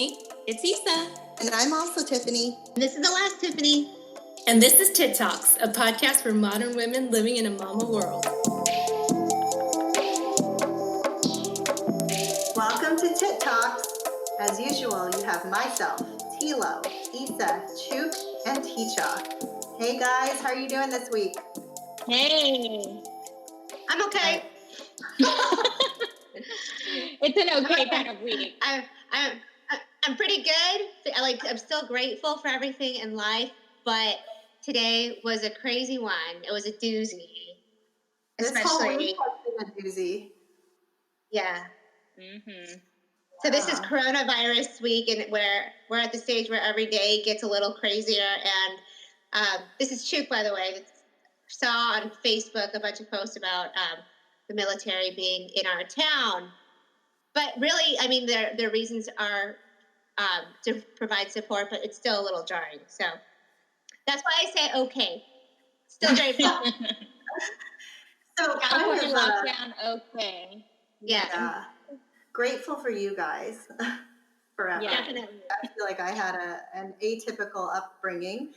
Tiffany. It's Issa. And I'm also Tiffany. And this is the last Tiffany. And this is TITT Talks, a podcast for modern women living in a mama world. Welcome to TITT Talks. As usual, you have myself, Tilo, Issa, Chook, and Teacha. Hey guys, how are you doing this week? Hey. I'm okay. It's an okay kind of week. I'm pretty good. I'm still grateful for everything in life, but today was a crazy one. It was a doozy. This whole week has been a doozy. Yeah. Mm-hmm. So this is coronavirus week, and we're at the stage where every day gets a little crazier. And this is Chook, by the way. Saw on Facebook a bunch of posts about the military being in our town. But really, I mean, their reasons are to provide support, but it's still a little jarring. So that's why I say okay. Still grateful. So California lockdown, okay. Yeah. Grateful for you guys forever. Yeah, definitely. I feel like I had an atypical upbringing.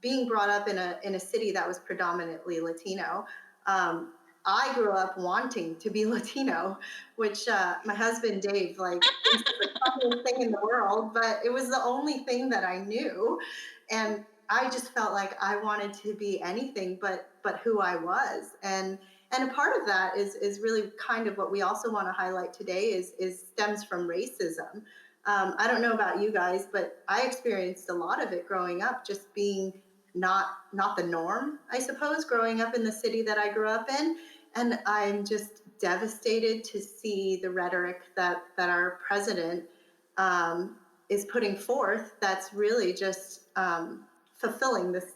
Being brought up in a city that was predominantly Latino, I grew up wanting to be Latino, which my husband Dave thinks is the funniest thing in the world, but it was the only thing that I knew, and I just felt like I wanted to be anything but who I was, and a part of that is really kind of what we also want to highlight today is stems from racism. I don't know about you guys, but I experienced a lot of it growing up, just being not the norm, I suppose, growing up in the city that I grew up in. And I'm just devastated to see the rhetoric that our president is putting forth. That's really just fulfilling this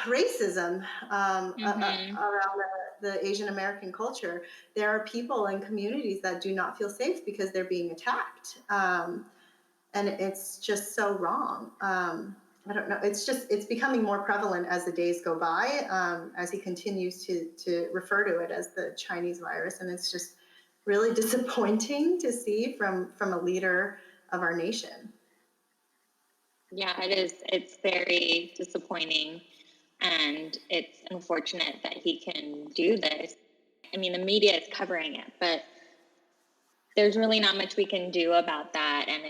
racism around the Asian American culture. There are people in communities that do not feel safe because they're being attacked. And it's just so wrong. I don't know. It's becoming more prevalent as the days go by, as he continues to refer to it as the Chinese virus. And it's just really disappointing to see from a leader of our nation. Yeah, it is. It's very disappointing, and it's unfortunate that he can do this. I mean, the media is covering it, but there's really not much we can do about that, and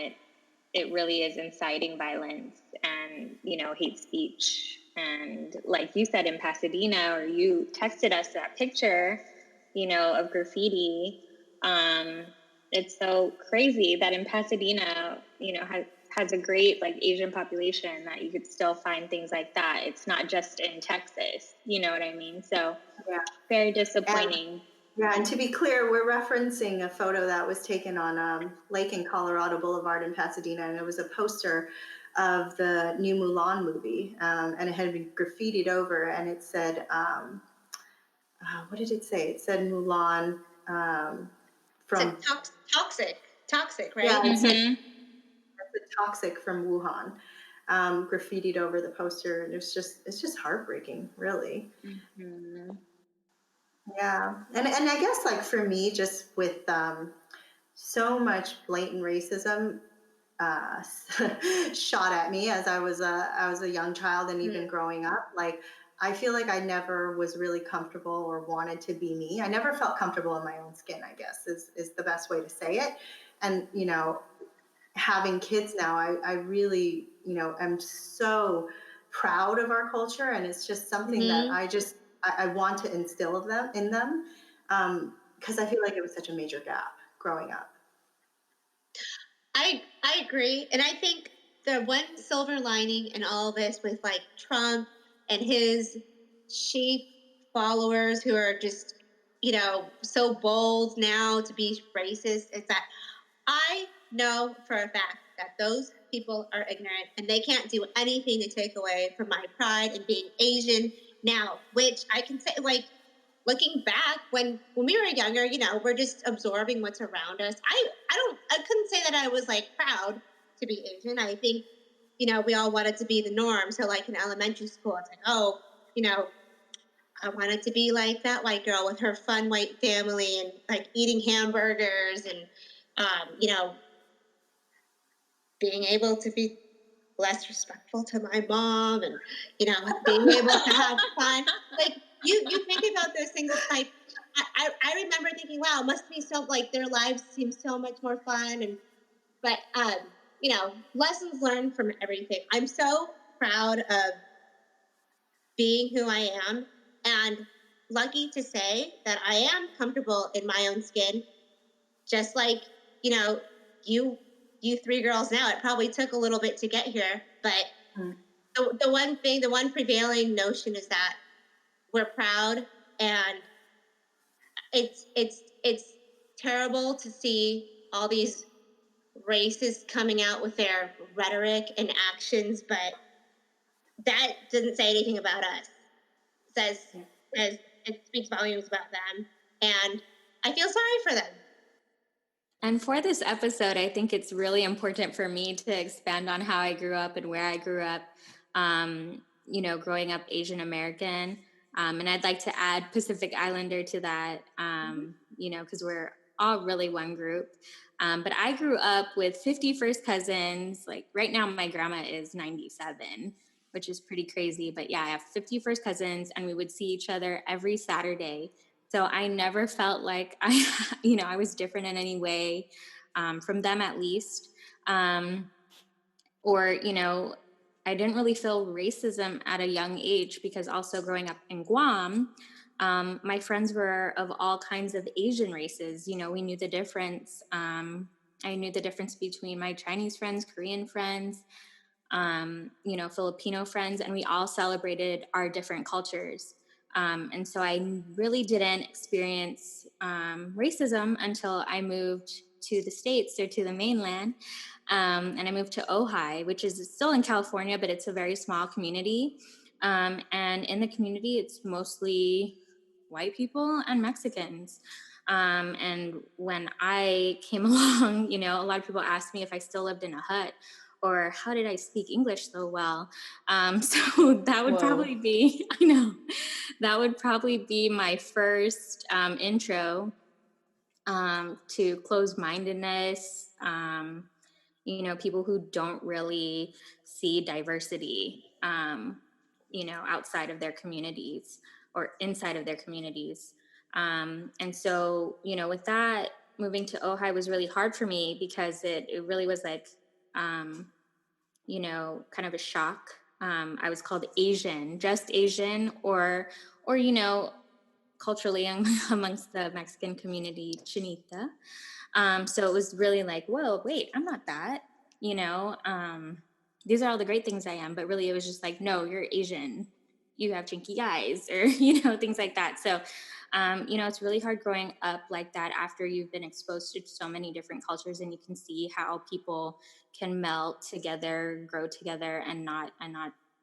it really is inciting violence and, hate speech. And like you said in Pasadena, or you texted us that picture, of graffiti. It's so crazy that in Pasadena, has a great Asian population, that you could still find things like that. It's not just in Texas, you know what I mean? So very disappointing. And to be clear, we're referencing a photo that was taken on Lake and Colorado Boulevard in Pasadena, and it was a poster of the new Mulan movie, and it had been graffitied over, and it said, what did it say? It said Mulan from... Toxic, right? Yeah, it said toxic from Wuhan, graffitied over the poster, and it's just heartbreaking, really. Mm-hmm. Yeah, and I guess for me, just with so much blatant racism shot at me as I was a young child, and even growing up, I feel like I never was really comfortable or wanted to be me. I never felt comfortable in my own skin, I guess is the best way to say it. And having kids now, I really am so proud of our culture, and it's just something that I want to instill in them, because I feel like it was such a major gap growing up. I agree. And I think the one silver lining in all this with Trump and his sheep followers who are just, so bold now to be racist is that I know for a fact that those people are ignorant, and they can't do anything to take away from my pride in being Asian now, which I can say, looking back when we were younger, we're just absorbing what's around us. I couldn't say that I was proud to be Asian. I think, we all wanted to be the norm. So in elementary school, it's I wanted to be like that white girl with her fun white family and like eating hamburgers and, you know, being able to be less respectful to my mom and, you know, being able to have fun. Like you think about those things. It's like, I remember thinking, wow, it must be so like their lives seem so much more fun. And, but, you know, lessons learned from everything. I'm so proud of being who I am and lucky to say that I am comfortable in my own skin, just like, you know, you three girls now. It probably took a little bit to get here, but the one prevailing notion is that we're proud, and it's terrible to see all these racists coming out with their rhetoric and actions, but that doesn't say anything about us. Says it speaks volumes about them, and I feel sorry for them. And for this episode, I think it's really important for me to expand on how I grew up and where I grew up, you know, growing up Asian American. And I'd like to add Pacific Islander to that, you know, because we're all really one group. But I grew up with 50 first cousins. Like right now, my grandma is 97, which is pretty crazy. But yeah, I have 50 first cousins, and we would see each other every Saturday. So I never felt like you know, I was different in any way, from them at least. Or, you know, I didn't really feel racism at a young age because also growing up in Guam, my friends were of all kinds of Asian races. You know, we knew the difference. I knew the difference between my Chinese friends, Korean friends, you know, Filipino friends, and we all celebrated our different cultures. And so I really didn't experience racism until I moved to the States or to the mainland. And I moved to Ojai, which is still in California, but it's a very small community. And in the community, it's mostly white people and Mexicans. And when I came along, you know, a lot of people asked me if I still lived in a hut or how did I speak English so well? So that would probably be, I know, that would probably be my first intro to closed-mindedness, you know, people who don't really see diversity, you know, outside of their communities or inside of their communities. And so, you know, with that, moving to Ojai was really hard for me because it really was like, you know, kind of a shock. I was called Asian, just Asian, or you know, culturally amongst the Mexican community, Chinita. So it was really like, whoa, wait, I'm not that, you know. These are all the great things I am, but really it was just like, no, you're Asian, you have chinky eyes, or you know, things like that. So you know, it's really hard growing up like that after you've been exposed to so many different cultures, and you can see how people can melt together, grow together, and not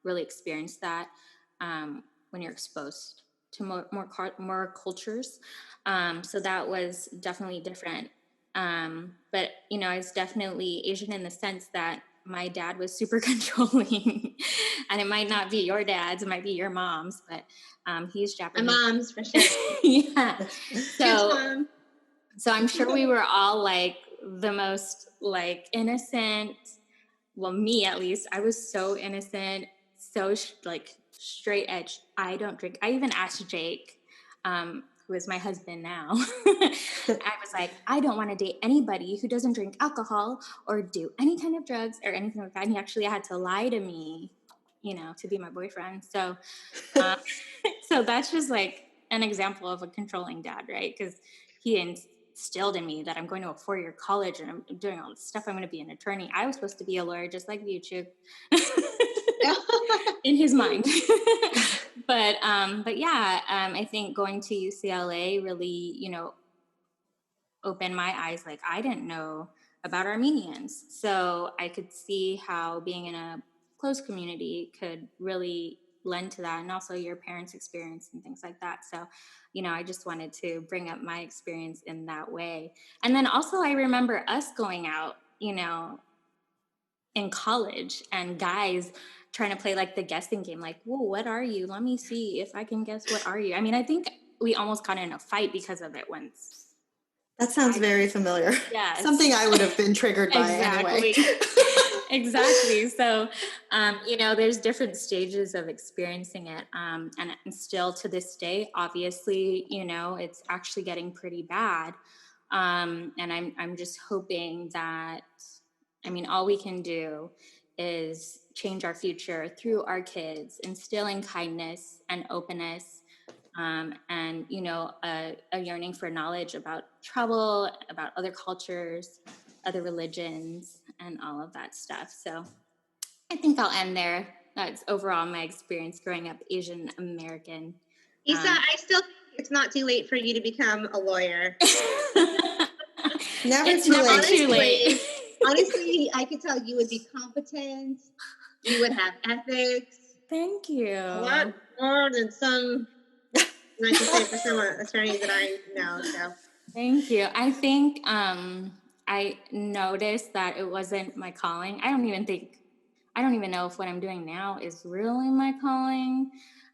really experience that when you're exposed to more cultures. So that was definitely different. But you know, I was definitely Asian in the sense that my dad was super controlling, and it might not be your dad's, it might be your mom's, but he's Japanese. My mom's for sure. Yeah. Cheers, Mom. So I'm sure we were all like the most like innocent. Well, me at least, I was so innocent, so like straight edge. I don't drink. I even asked Jake, who is my husband now. I was like, I don't want to date anybody who doesn't drink alcohol or do any kind of drugs or anything like that. And he actually had to lie to me, you know, to be my boyfriend. So, so that's just like an example of a controlling dad, right? Because he instilled in me that I'm going to a 4-year college and I'm doing all this stuff. I'm going to be an attorney. I was supposed to be a lawyer, just like you, Chuk, in his mind. But yeah, I think going to UCLA really, you know, opened my eyes. Like I didn't know about Armenians, so I could see how being in a close community could really lend to that, and also your parents' experience and things like that. So, you know, I just wanted to bring up my experience in that way. And then also I remember us going out, you know, in college, and guys trying to play like the guessing game, like, whoa, what are you? Let me see if I can guess what are you. I mean, I think we almost got in a fight because of it once. That sounds very familiar. Yes. Something I would have been triggered by anyway. Exactly. So, there's different stages of experiencing it. And still to this day, obviously, it's actually getting pretty bad. And I'm just hoping that, all we can do is change our future through our kids, instilling kindness and openness, and a yearning for knowledge about travel, about other cultures, other religions, and all of that stuff. So I think I'll end there. That's overall my experience growing up Asian American. Isa, I still think it's not too late for you to become a lawyer. Never too late. Honestly, I could tell you would be competent. You would have ethics. Thank you. A lot more than some, I can say for some attorneys that I know. So thank you. I think I noticed that it wasn't my calling. I don't even know if what I'm doing now is really my calling.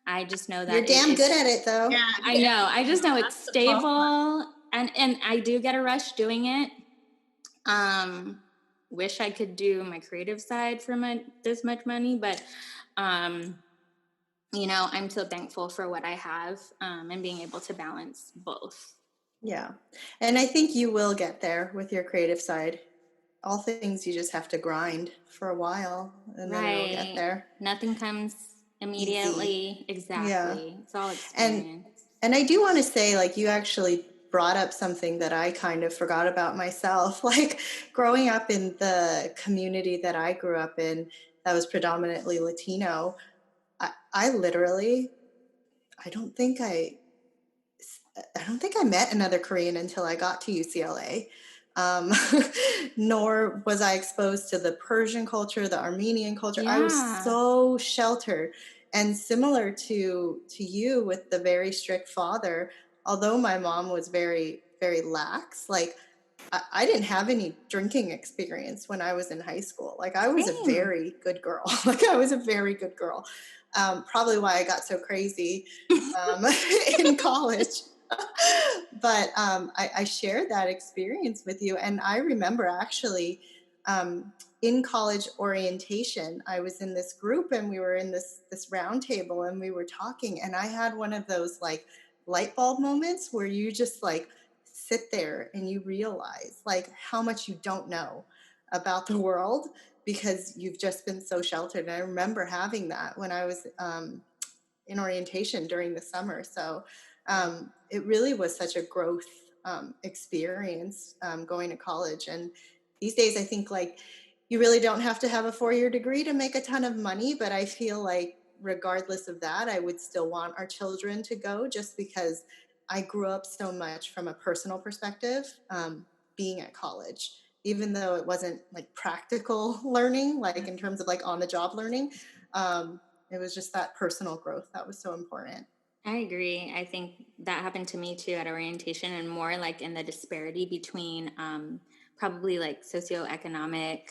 I just know that you're damn good at it, though. yeah, I know. I just know it's stable, and I do get a rush doing it. Wish I could do my creative side for this much money, but I'm so thankful for what I have, and being able to balance both. Yeah. And I think you will get there with your creative side. All things you just have to grind for a while, and then you'll get there. Nothing comes immediately. Easy. Exactly. Yeah. It's all experience. And I do want to say, like, you actually brought up something that I kind of forgot about myself. Like, growing up in the community that I grew up in, that was predominantly Latino, I literally, I don't think I met another Korean until I got to UCLA. Nor was I exposed to the Persian culture, the Armenian culture. Yeah. I was so sheltered. And similar to you with the very strict father, although my mom was very, very lax, like I didn't have any drinking experience when I was in high school. Like I was a very good girl. Probably why I got so crazy in college. But I shared that experience with you. And I remember actually in college orientation, I was in this group and we were in this round table and we were talking. And I had one of those like light bulb moments where you just like sit there and you realize like how much you don't know about the world because you've just been so sheltered. And I remember having that when I was in orientation during the summer. So it really was such a growth experience going to college. And these days, I think like you really don't have to have a 4-year degree to make a ton of money. But I feel like regardless of that, I would still want our children to go just because I grew up so much from a personal perspective being at college, even though it wasn't like practical learning, like in terms of like on the job learning. It was just that personal growth that was so important. I agree. I think that happened to me too at orientation, and more like in the disparity between probably like socioeconomic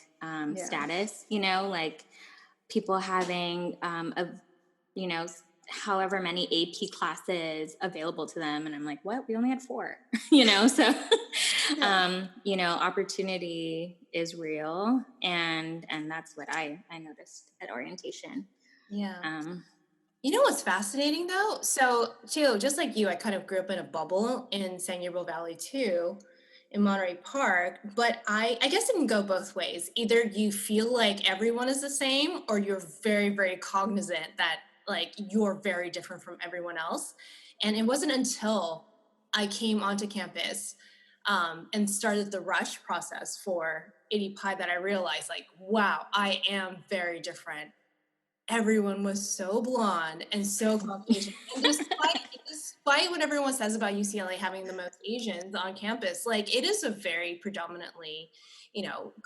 status, like people having however many AP classes available to them. And I'm like, what? We only had 4, so, opportunity is real. And that's what I noticed at orientation. Yeah. You know what's fascinating though? So too, just like you, I kind of grew up in a bubble in San Gabriel Valley too, in Monterey Park. But I guess it can go both ways. Either you feel like everyone is the same, or you're very, very cognizant that like you're very different from everyone else. And it wasn't until I came onto campus and started the rush process for aapi that I realized like, wow, I am very different. Everyone was so blonde and so Caucasian. And despite what everyone says about UCLA having the most Asians on campus, like it is a very predominantly,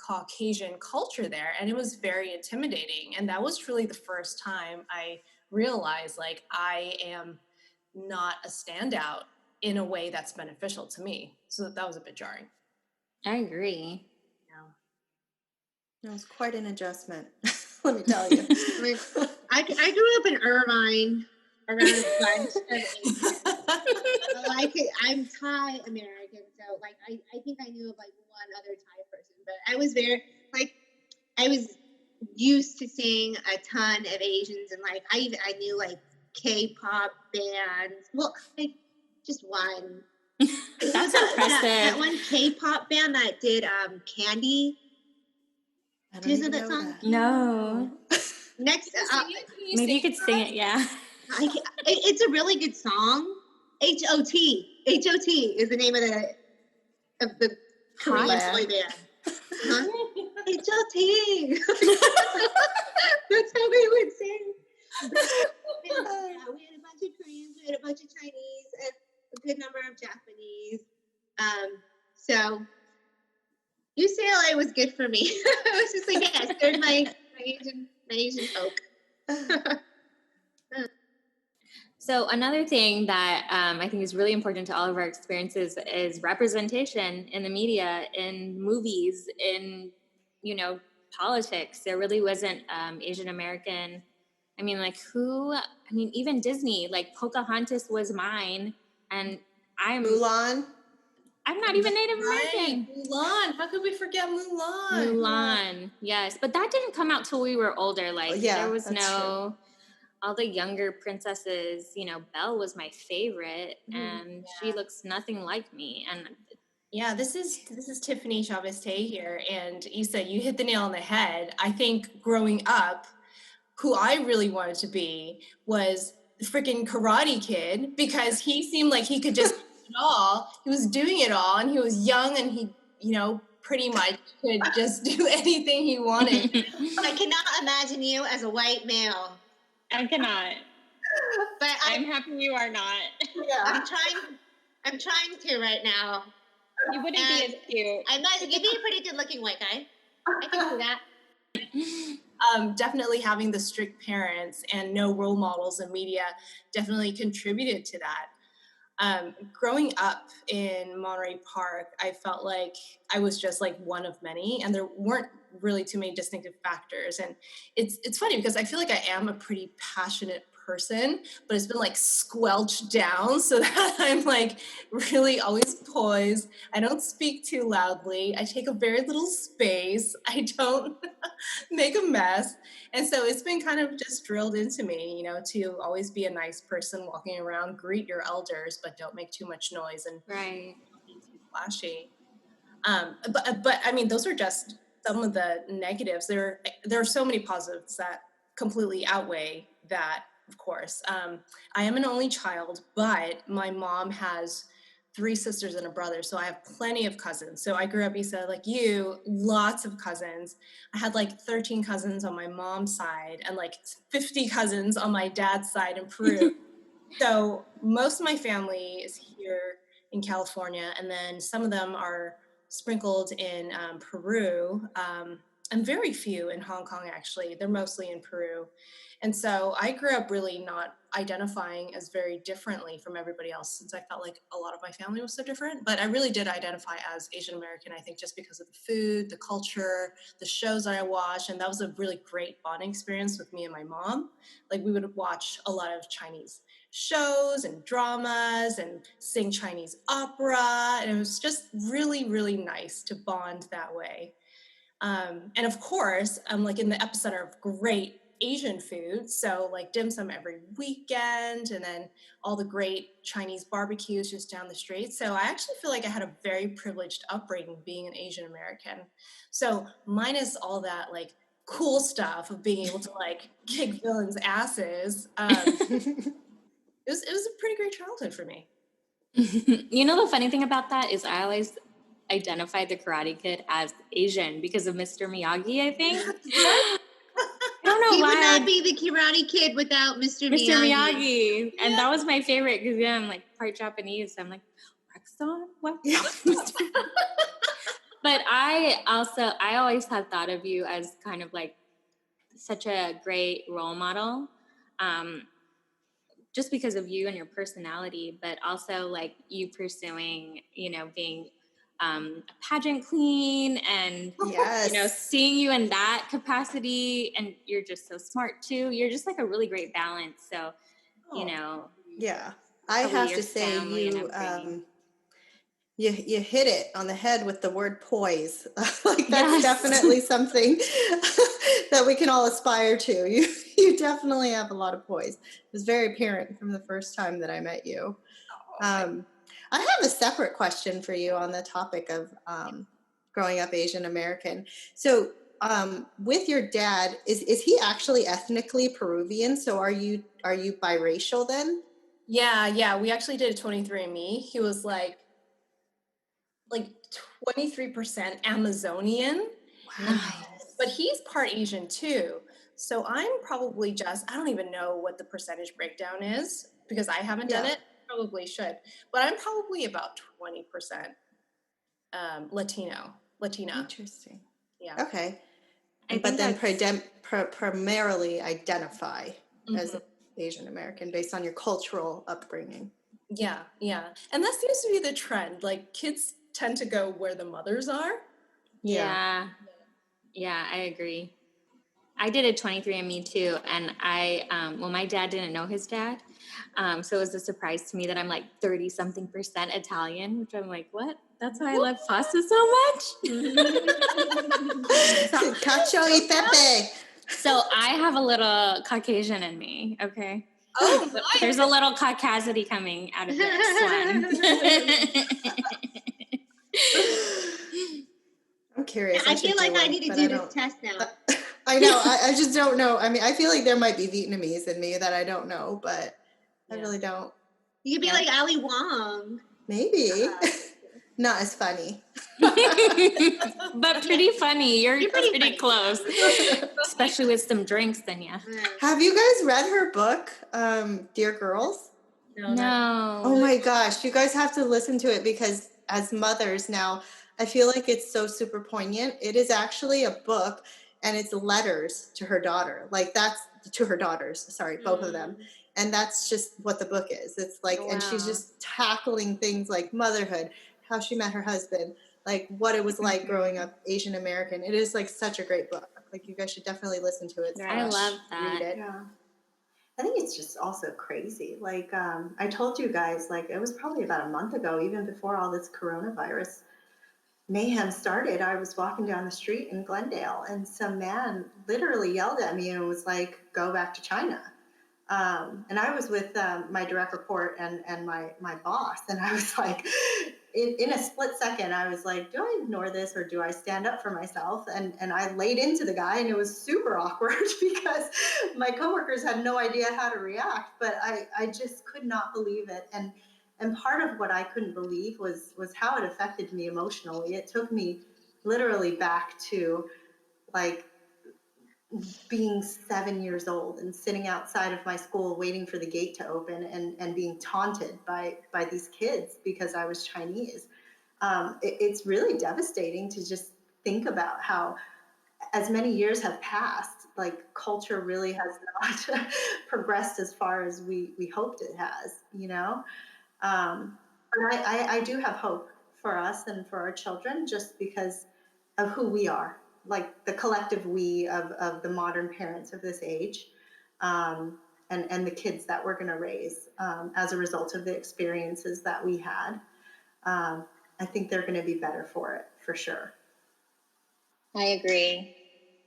Caucasian culture there. And it was very intimidating. And that was really the first time I realized like I am not a standout in a way that's beneficial to me. So that was a bit jarring. I agree. It was quite an adjustment, let me tell you. I grew up in Irvine around a bunch of Asians. I'm Thai American, so like I think I knew of like one other Thai person, but I was I was used to seeing a ton of Asians, and like I knew like K-pop bands. Well, like just one. That's That impressive. one K-pop band that did Candy. I Do you know even that song? No. Next, Maybe you could sing it, yeah. it's a really good song. H.O.T. H.O.T. is the name of the Korean boy band. Huh? H.O.T. That's how we would sing. We had a bunch of Koreans, we had a bunch of Chinese, and a good number of Japanese. So UCLA was good for me. I was just like, yes, there's my Asian folk. So another thing that I think is really important to all of our experiences is representation in the media, in movies, in, politics. There really wasn't Asian American. I mean, even Disney, like Pocahontas was mine, and Mulan. I'm not even Native Right, American. Mulan. How could we forget Mulan? Mulan, yes, but that didn't come out till we were older. Like there was true. all the younger princesses. Belle was my favorite, and she looks nothing like me. And yeah, this is Tiffany Chavez-Tay here, and you hit the nail on the head. I think growing up, who I really wanted to be was the freaking Karate Kid, because he seemed like he could just do it all. He was doing it all, and he was young, and he, pretty much could just do anything he wanted. I cannot imagine you as a white male. I cannot. But I'm happy you are not. Yeah. I'm trying to right now. You wouldn't be as cute. You'd be a pretty good looking white guy. I can do that. Definitely having the strict parents and no role models in media definitely contributed to that. Growing up in Monterey Park, I felt like I was just like one of many, and there weren't really too many distinctive factors. And it's funny because I feel like I am a pretty passionate person, but it's been like squelched down so that I'm like really always poised. I don't speak too loudly. I take up very little space. I don't make a mess. And so it's been kind of just drilled into me, to always be a nice person walking around, greet your elders, but don't make too much noise and right. don't be too flashy. But I mean, those are just some of the negatives. There are so many positives that completely outweigh that, of course. I am an only child, but my mom has 3 sisters and a brother, so I have plenty of cousins. So I grew up, Issa, like you, lots of cousins. I had like 13 cousins on my mom's side and like 50 cousins on my dad's side in Peru. So most of my family is here in California, and then some of them are sprinkled in Peru, and very few in Hong Kong, actually. They're mostly in Peru. And so I grew up really not identifying as very differently from everybody else, since I felt like a lot of my family was so different. But I really did identify as Asian American, I think, just because of the food, the culture, the shows that I watched. And that was a really great bonding experience with me and my mom. Like we would watch a lot of Chinese shows and dramas and sing Chinese opera. And it was just really, really nice to bond that way. And of course, I'm like in the epicenter of great Asian food. So like dim sum every weekend, and then all the great Chinese barbecues just down the street. So I actually feel like I had a very privileged upbringing being an Asian American. So minus all that like cool stuff of being able to like kick villains' asses, it was a pretty great childhood for me. The funny thing about that is I always identified the Karate Kid as Asian because of Mr. Miyagi, I think. I don't know he why. He would not be the Karate Kid without Mr. Miyagi. And that was my favorite because I'm like part Japanese. So I'm like, Rexon? What? But I always have thought of you as kind of like such a great role model. Just because of you and your personality, but also like you pursuing, being pageant queen and, Yes. seeing you in that capacity, and you're just so smart too. You're just like a really great balance. So, Oh. Yeah. I probably have your to say family and upbringing. you hit it on the head with the word poise. Like that's Yes. definitely something that we can all aspire to. You definitely have a lot of poise. It was very apparent from the first time that I met you. I have a separate question for you on the topic of growing up Asian American. So with your dad, is he actually ethnically Peruvian? So are you biracial then? Yeah. We actually did a 23andMe. He was like 23% Amazonian, but he's part Asian too. So I'm probably I don't even know what the percentage breakdown is because I haven't done Yeah. it. Probably should, but I'm probably about 20% Latina. Interesting. Yeah. Okay. I But think then that's primarily identify as Mhm. Asian American based on your cultural upbringing. Yeah. And that seems to be the trend. Like kids tend to go where the mothers are. yeah. Yeah, I agree. I did a 23andMe too, and my dad didn't know his dad, so it was a surprise to me that I'm like 30-something% Italian, which I'm like, what? That's why I love pasta so much? Cacio e pepe. So I have a little Caucasian in me, okay? Oh, There's a little caucasity coming out of this one. I'm curious. I should feel do like I one, need to but do I this don't. test now. I know. I just don't know. I mean, I feel like there might be Vietnamese in me that I don't know, but I really don't. You could be like Ali Wong. Maybe. Not as funny. But pretty funny. You're pretty pretty funny. close. Especially with some drinks, then yeah. Have you guys read her book, Dear Girls? No. Oh my gosh, you guys have to listen to it because as mothers now, I feel like it's so super poignant. It is actually a book and it's letters to her daughter. Like that's to her daughters, sorry, both of them. And that's just what the book is. It's like, and she's Wow. just tackling things like motherhood, how she met her husband, like what it was like growing up Asian American. It is like such a great book. Like you guys should definitely listen to it. I love that. Read it. Yeah. I think it's just also crazy. Like I told you guys, like it was probably about a month ago, even before all this coronavirus mayhem started. I was walking down the street in Glendale and some man literally yelled at me and was like, go back to China. And I was with my direct report and my boss. And I was like, in a split second, I was like, do I ignore this or do I stand up for myself? And I laid into the guy and it was super awkward because my coworkers had no idea how to react, but I just could not believe it. And part of what I couldn't believe was how it affected me emotionally. It took me literally back to like being 7 years old and sitting outside of my school waiting for the gate to open and being taunted by these kids because I was Chinese. It's really devastating to just think about how as many years have passed, like culture really has not progressed as far as we hoped it has, you know? But I do have hope for us and for our children just because of who we are, like the collective we of the modern parents of this age, and the kids that we're going to raise as a result of the experiences that we had. I think they're going to be better for it, for sure. I agree.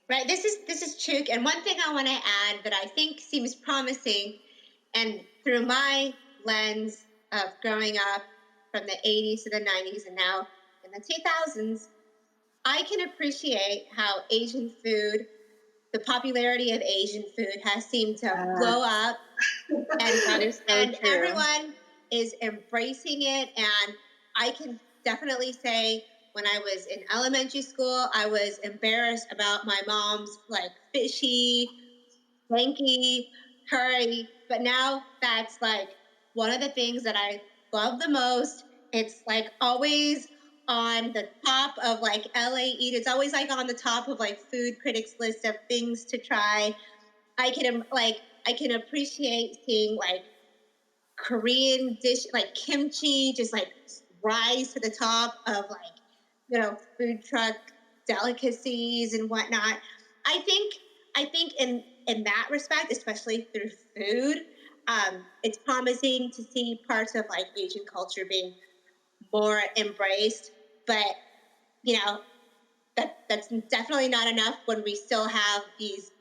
Right. This is true. And one thing I want to add that I think seems promising, and through my lens of growing up from the 80s to the 90s and now in the 2000s, I can appreciate how Asian food, the popularity of Asian food has seemed to blow up. And That is so and true. everyone is embracing it. And I can definitely say when I was in elementary school, I was embarrassed about my mom's like fishy, stanky curry. But now that's like one of the things that I love the most. It's like always on the top of like LA Eat. It's always like on the top of like food critics list of things to try. I can appreciate seeing like Korean dish like kimchi just like rise to the top of like food truck delicacies and whatnot. I think in that respect, especially through food, it's promising to see parts of like Asian culture being more embraced. But that's definitely not enough when we still have these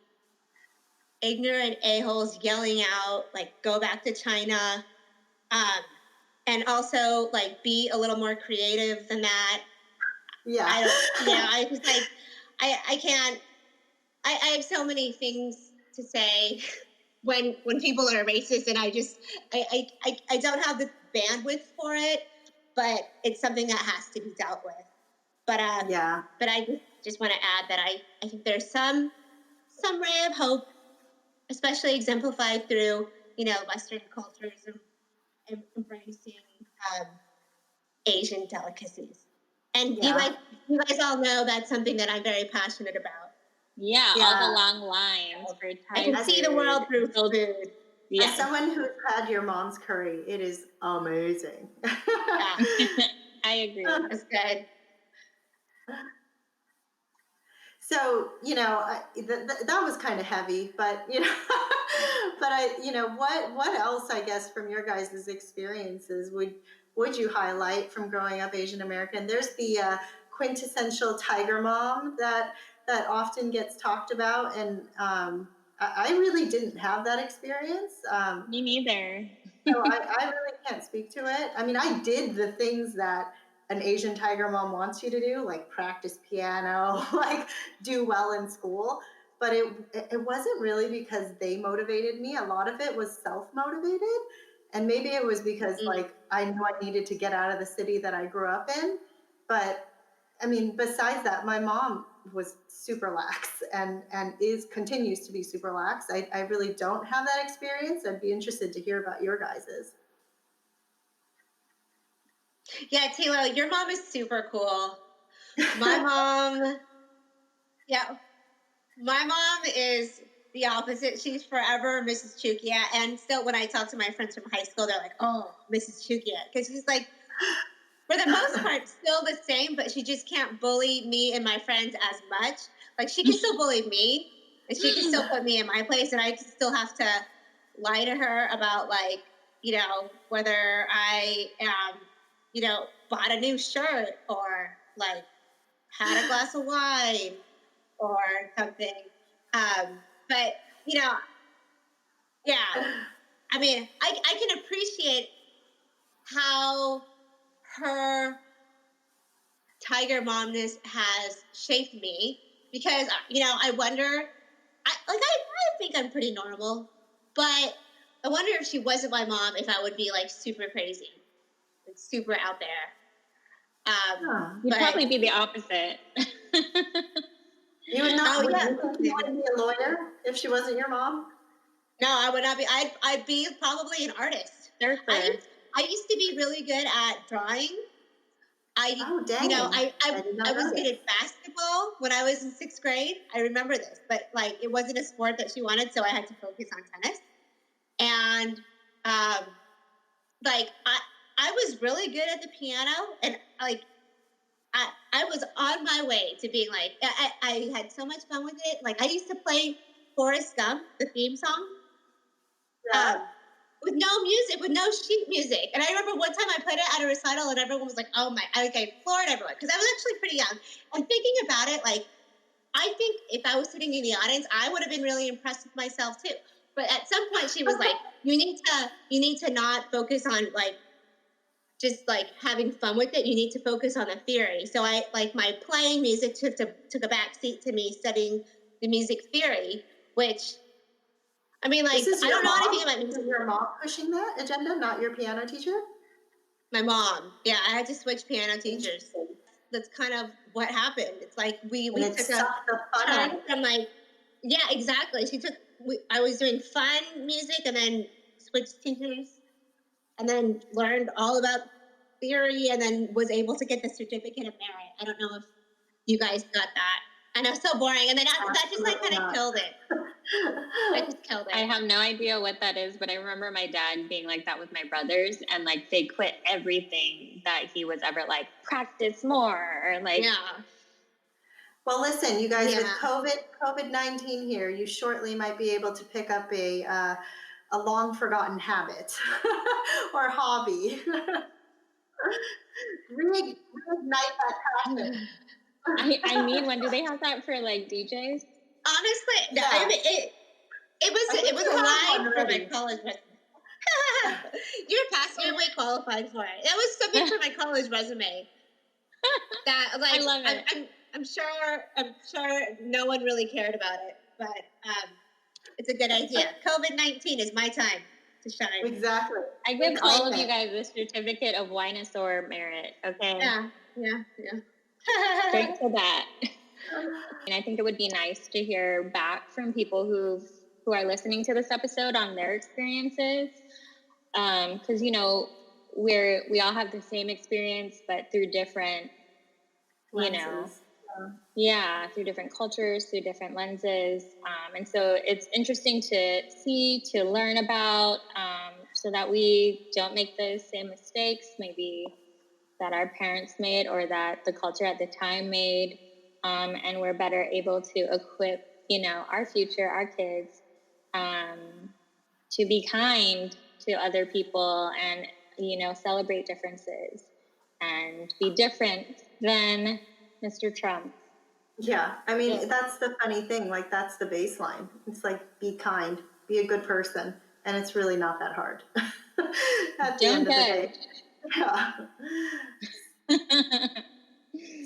ignorant a-holes yelling out like "Go back to China," and also like be a little more creative than that. Yeah. I just like I can't. I have so many things to say when people are racist, and I don't have the bandwidth for it, but it's something that has to be dealt with. But Yeah. But I just want to add that I think there's some ray of hope, especially exemplified through Western cultures and embracing Asian delicacies. And Yeah. you guys all know that's something that I'm very passionate about. Yeah, Yeah. all the long lines for I can Thai see the world through food. As Yeah. someone who's had your mom's curry, it is amazing. Yeah, I agree. that's good. So, that was kind of heavy, but, but what else, I guess, from your guys' experiences would you highlight from growing up Asian American? There's the quintessential tiger mom that often gets talked about. And I really didn't have that experience. Me neither. So I really can't speak to it. I mean, I did the things that an Asian tiger mom wants you to do, like practice piano, like do well in school. But it wasn't really because they motivated me. A lot of it was self-motivated. And maybe it was because like I knew I needed to get out of the city that I grew up in. But I mean, besides that, my mom was super lax and continues to be super lax. I really don't have that experience. I'd be interested to hear about your guys's. Yeah, Taylor, your mom is super cool. My mom, yeah, my mom is the opposite. She's forever Mrs. Chukia. And still, when I talk to my friends from high school, they're like, "Oh, Mrs. Chukia," because she's like, for the most part, still the same, but she just can't bully me and my friends as much. Like, she can still bully me, and she can still put me in my place, and I still have to lie to her about, like, whether I bought a new shirt or, like, had a glass of wine or something. But, yeah, I mean, I can appreciate how her tiger momness has shaped me, because I wonder, I think I'm pretty normal, but I wonder if she wasn't my mom, if I would be like super crazy and super out there. You'd probably be the opposite. You would not. Oh, yeah. You wouldn't be a lawyer if she wasn't your mom? No, I would not be. I'd be probably an artist. Surfer. I used to be really good at drawing. Oh, dang. I was good at basketball when I was in 6th grade. I remember this, but like it wasn't a sport that she wanted, so I had to focus on tennis. And like I was really good at the piano, and like I was on my way to being like I had so much fun with it. Like I used to play Forrest Gump, the theme song. Yeah. With no music, with no sheet music. And I remember one time I played it at a recital and everyone was like, "Oh my," I floored everyone, because I was actually pretty young. And thinking about it, like, I think if I was sitting in the audience, I would have been really impressed with myself too. But at some point she was like, you need to not focus on like just like having fun with it. You need to focus on the theory. So I like my playing music took a back seat to me studying the music theory, which I mean, like, I don't know anything about music. Is your mom pushing that agenda, not your piano teacher? My mom. Yeah, I had to switch piano teachers. That's kind of what happened. It's like we took a turn from like, yeah, exactly. I was doing fun music and then switched teachers and then learned all about theory and then was able to get the certificate of merit. I don't know if you guys got that. I know, so boring. And then that just like kind of killed it. I just killed I it. have no idea what that is, but I remember my dad being like that with my brothers, and like they quit everything that he was ever like, practice more, or like, Yeah. Well, listen, you guys, with Yeah. COVID-19 here, you shortly might be able to pick up a long forgotten habit or hobby. Reignite that passion. I need one. Do they have that for like DJs? Honestly, no, Yeah. I mean, I think it was they have live one for my already. college resume. You're way qualified for it. That was something for my college resume. That like I love it. I'm sure no one really cared about it, but it's a good idea. COVID-19 is my time to shine. Exactly. I give Reclaim all of it. you guys a certificate of winosaur merit. Okay. Yeah. Straight to that. And I think it would be nice to hear back from people who are listening to this episode on their experiences, because you know we all have the same experience, but through different Lenses. through different cultures, through different lenses, and so it's interesting to see, to learn about, so that we don't make the same mistakes maybe that our parents made or that the culture at the time made, and we're better able to equip, our future, our kids, to be kind to other people and, celebrate differences and be different than Mr. Trump. Yeah, I mean, that's the funny thing. Like, that's the baseline. It's like, be kind, be a good person, and it's really not that hard. At the end of the day. Yeah.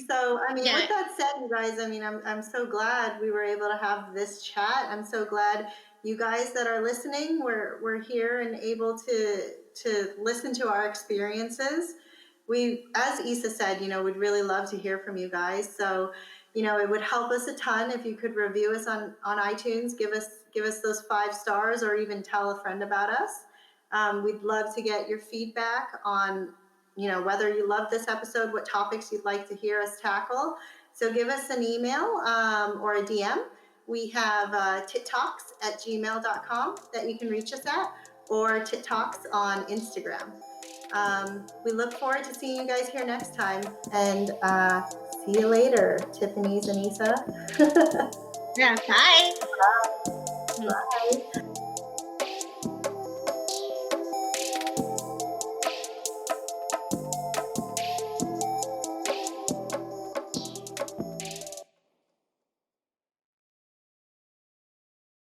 So, I mean, with that said, you guys, I mean, I'm so glad we were able to have this chat. I'm so glad you guys that are listening, we're here and able to listen to our experiences. We, as Issa said, we'd really love to hear from you guys. So, it would help us a ton if you could review us on iTunes, give us those 5 stars, or even tell a friend about us. We'd love to get your feedback on, whether you love this episode, what topics you'd like to hear us tackle. So give us an email or a DM. We have tittalks@gmail.com that you can reach us at, or TITT Talks on Instagram. We look forward to seeing you guys here next time, and see you later, Tiffany's and Issa. Yeah, bye. Bye.